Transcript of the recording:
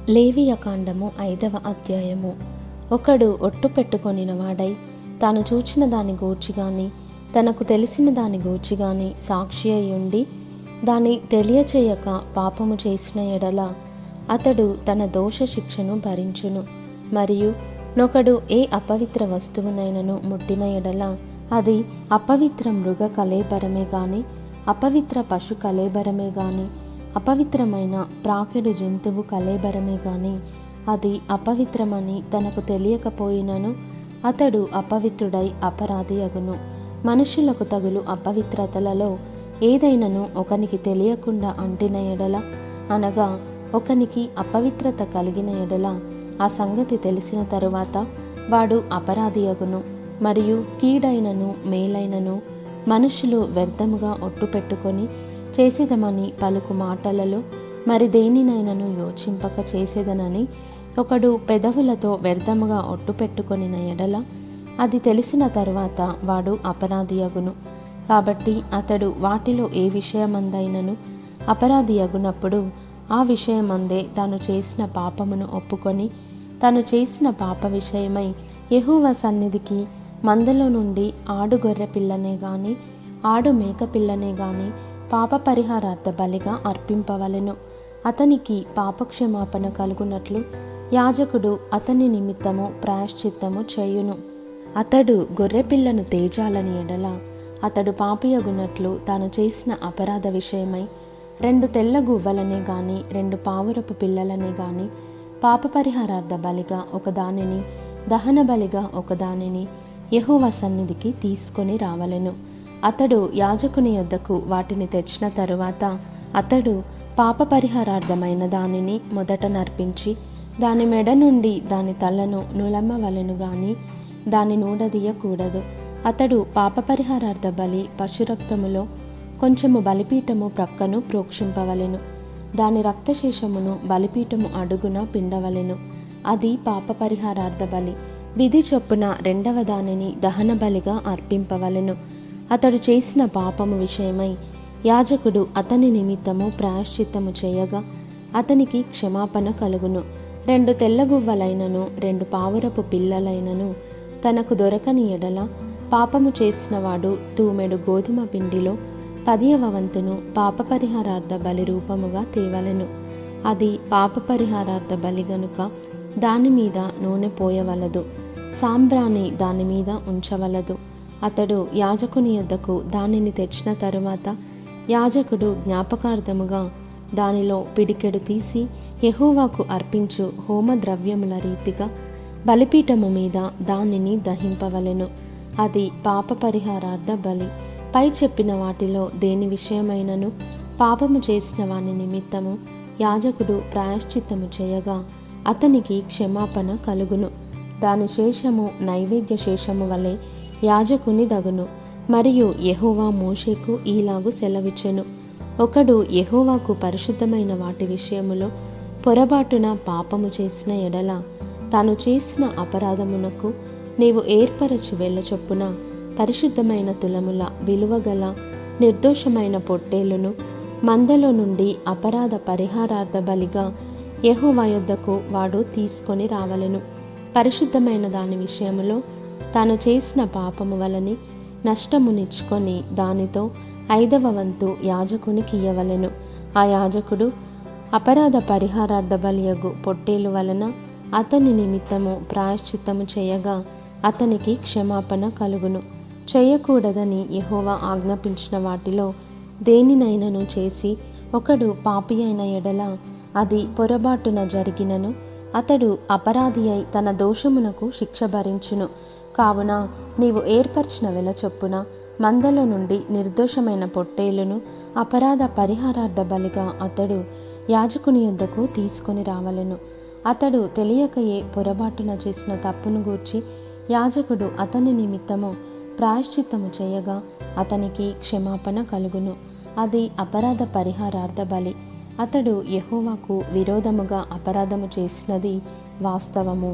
లేవియకాండము 5వ అధ్యాయము. ఒకడు ఒట్టు పెట్టుకొనిన వాడై తాను చూచిన దాని గూర్చి గాని తనకు తెలిసిన దాని గూర్చి గాని సాక్షి అయ్యుండి దాని తెలియచేయక పాపము చేసిన ఎడల అతడు తన దోష శిక్షను భరించును. మరియు నొకడు ఏ అపవిత్ర వస్తువునైనను ముట్టిన ఎడల అది అపవిత్ర మృగ కళేబరమే గాని అపవిత్ర పశు కళేబరమే గాని అపవిత్రమైన ప్రాకెడు జంతువు కళేబరమే గాని అది అపవిత్రమని తనకు తెలియకపోయినను అతడు అపవిత్రుడై అపరాధి అగును. మనుషులకు తగులు అపవిత్రతలలో ఏదైనను ఒకనికి తెలియకుండా అంటిన ఎడల అనగా ఒకనికి అపవిత్రత కలిగిన ఎడల ఆ సంగతి తెలిసిన తరువాత వాడు అపరాధి అగును. మరియు కీడైనను మేలైనను మనుషులు వ్యర్థముగా ఒట్టు పెట్టుకొని చేసేదమని పలుకు మాటలలో మరి దేనినైనను యోచింపక చేసేదనని ఒకడు పెదవులతో వ్యర్థముగా ఒట్టు పెట్టుకొనిన ఎడల అది తెలిసిన తరువాత వాడు అపరాధి అగును. కాబట్టి అతడు వాటిలో ఏ విషయమందైనను అపరాధి అగునప్పుడు ఆ విషయమందే తాను చేసిన పాపమును ఒప్పుకొని తాను చేసిన పాప విషయమై యెహోవా సన్నిధికి మందలో నుండి ఆడు గొర్రె పిల్లనే గాని ఆడు మేక పిల్లనే గాని పాప పరిహారార్థ బలిగా అర్పింపవలెను. అతనికి పాపక్షమాపణ కలుగునట్లు యాజకుడు అతని నిమిత్తము ప్రాయశ్చిత్తము చేయును. అతడు గొర్రెపిల్లను తేజాలని ఎడల అతడు పాపియగునట్లు తాను చేసిన అపరాధ విషయమై 2 తెల్ల గువ్వలనే గాని 2 పావురపు పిల్లలనే గాని పాప పరిహారార్థ బలిగా ఒకదానిని దహన బలిగా ఒకదానిని యెహోవా సన్నిధికి తీసుకొని రావలెను. అతడు యాజకుని యొద్దకు వాటిని తెచ్చిన తరువాత అతడు పాప పరిహారార్థమైన దానిని మొదట నర్పించి దాని మెడ నుండి దాని తలను నులమ్మవలెను గాని దాని నూడదీయకూడదు. అతడు పాప పరిహారార్థ బలి పశురక్తములో కొంచెము బలిపీఠము ప్రక్కను ప్రోక్షింపవలెను. దాని రక్తశేషమును బలిపీఠము అడుగున పిండవలెను. అది పాప పరిహారార్థ బలి. విధి చొప్పున 2వ దానిని దహన బలిగా అర్పింపవలెను. అతడు చేసిన పాపము విషయమై యాజకుడు అతని నిమిత్తము ప్రాయశ్చిత్తము చేయగా అతనికి క్షమాపణ కలుగును. 2 తెల్లగువ్వలైనను 2 పావురపు పిల్లలైనను తనకు దొరకని ఎడల పాపము చేసినవాడు తూమెడు గోధుమ పిండిలో 10వ వంతును పాప పరిహారార్థ బలి రూపముగా తేవలెను. అది పాప పరిహారార్థ బలి గనుక దాని మీద నూనె పోయవలదు, సాంబ్రాణి దాని మీద ఉంచవలదు. అతడు యాజకుని యొద్దకు దానిని తెచ్చిన తరువాత యాజకుడు జ్ఞాపకార్థముగా దానిలో పిడికెడు తీసి యెహోవాకు అర్పించు హోమ ద్రవ్యముల రీతిగా బలిపీఠము మీద దానిని దహింపవలెను. అది పాప పరిహారార్థ బలి. పై చెప్పిన వాటిలో దేని విషయమైనను పాపము చేసిన వాని నిమిత్తము యాజకుడు ప్రాయశ్చిత్తము చేయగా అతనికి క్షమాపణ కలుగును. దాని శేషము నైవేద్య శేషము వలె యాజకుని దగును. మరియు యెహోవా మోషేకు ఈలాగు సెలవిచ్చెను. ఒకడు యెహోవాకు పరిశుద్ధమైన వాటి విషయములో పొరబాటున పాపము చేసిన ఎడల తాను చేసిన అపరాధమునకు నీవు ఏర్పరచు వెళ్ళ చొప్పున పరిశుద్ధమైన తులముల విలువగల నిర్దోషమైన పొట్టేలును మందలో నుండి అపరాధ పరిహారార్థ బలిగా యెహోవా యొద్దకు వాడు తీసుకొని రావలెను. పరిశుద్ధమైన దాని విషయములో తాను చేసిన పాపము వలని నష్టమునిచ్చుకొని దానితో 5వ వంతు యాజకునికి ఇయ్యవలెను. ఆ యాజకుడు అపరాధ పరిహారార్థ బలియగు పొట్టేలు వలన అతని నిమిత్తము ప్రాయశ్చిత్తము చేయగా అతనికి క్షమాపణ కలుగును. చేయకూడదని యెహోవా ఆజ్ఞాపించిన వాటిలో దేనినైనను చేసి ఒకడు పాపి అయిన ఎడల అది పొరబాటున జరిగినను అతడు అపరాధి అయి తన దోషమునకు శిక్ష భరించును. కావున నీవు ఏర్పరిచిన వెల చొప్పున మందలో నుండి నిర్దోషమైన పొట్టేలును అపరాధ పరిహారార్థ బలిగా అతడు యాజకుని యొద్దకు తీసుకొని రావలెను. అతడు తెలియకయే పొరబాటున చేసిన తప్పును గూర్చి యాజకుడు అతని నిమిత్తము ప్రాయశ్చిత్తము చేయగా అతనికి క్షమాపణ కలుగును. అది అపరాధ పరిహారార్థ బలి. అతడు యెహోవాకు విరోధముగా అపరాధము చేసినది వాస్తవము.